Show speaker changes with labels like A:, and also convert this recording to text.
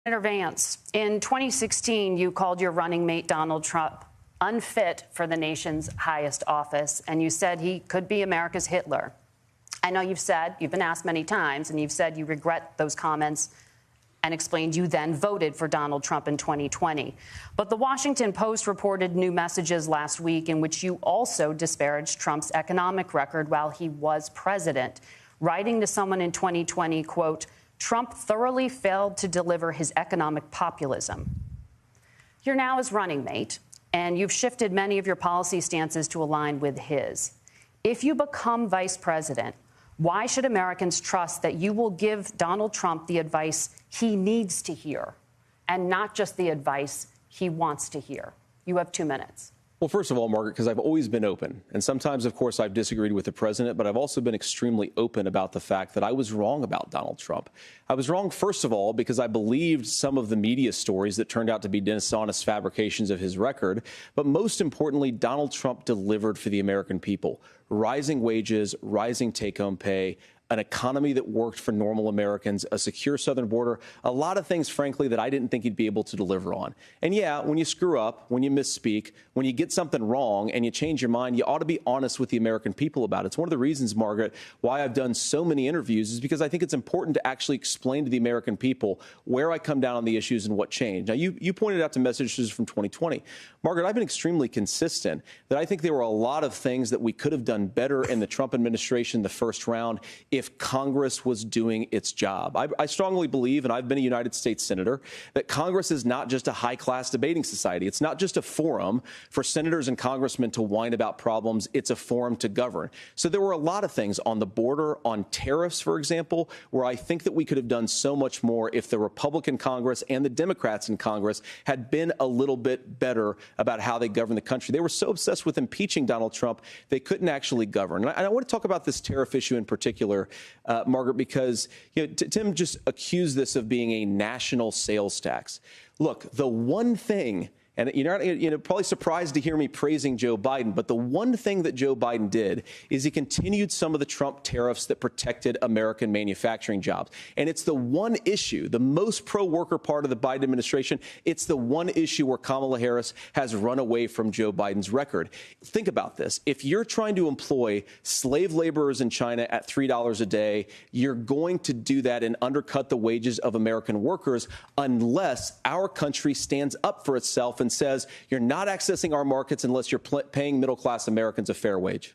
A: Senator Vance, in 2016, you called your running mate Donald Trump unfit for the nation's highest office, and you said he could be America's Hitler. I know you've been asked many times, and you've said you regret those comments and explained you then voted for Donald Trump in 2020. But the Washington Post reported new messages last week in which you also disparaged Trump's economic record while he was president, writing to someone in 2020, quote, Trump thoroughly failed to deliver his economic populism. You're now his running mate, and you've shifted many of your policy stances to align with his. If you become vice president, why should Americans trust that you will give Donald Trump the advice he needs to hear and not just the advice he wants to hear? You have 2 minutes.
B: Well, first of all, Margaret, because I've always been open. And sometimes, of course, I've disagreed with the president, but I've also been extremely open about the fact that I was wrong about Donald Trump. I was wrong, first of all, because I believed some of the media stories that turned out to be dishonest fabrications of his record. But most importantly, Donald Trump delivered for the American people. Rising wages, rising take-home pay, an economy that worked for normal Americans, a secure southern border, a lot of things, frankly, that I didn't think he'd be able to deliver on. And yeah, when you screw up, when you misspeak, when you get something wrong and you change your mind, you ought to be honest with the American people about it. It's one of the reasons, Margaret, why I've done so many interviews is because I think it's important to actually explain to the American people where I come down on the issues and what changed. Now, you pointed out to messages from 2020. Margaret, I've been extremely consistent that I think there were a lot of things that we could have done better in the Trump administration the first round if Congress was doing its job. I strongly believe, and I've been a United States senator, that Congress is not just a high-class debating society. It's not just a forum for senators and congressmen to whine about problems. It's a forum to govern. So there were a lot of things on the border, on tariffs, for example, where I think that we could have done so much more if the Republican Congress and the Democrats in Congress had been a little bit better about how they govern the country. They were so obsessed with impeaching Donald Trump, they couldn't actually govern. And I want to talk about this tariff issue in particular, Margaret, because Tim just accused this of being a national sales tax. Look, the one thing, and you're probably surprised to hear me praising Joe Biden, but the one thing that Joe Biden did is he continued some of the Trump tariffs that protected American manufacturing jobs. And it's the one issue, the most pro-worker part of the Biden administration, it's the one issue where Kamala Harris has run away from Joe Biden's record. Think about this. If you're trying to employ slave laborers in China at $3 a day, you're going to do that and undercut the wages of American workers unless our country stands up for itself and says you're not accessing our markets unless you're paying middle-class Americans a fair wage.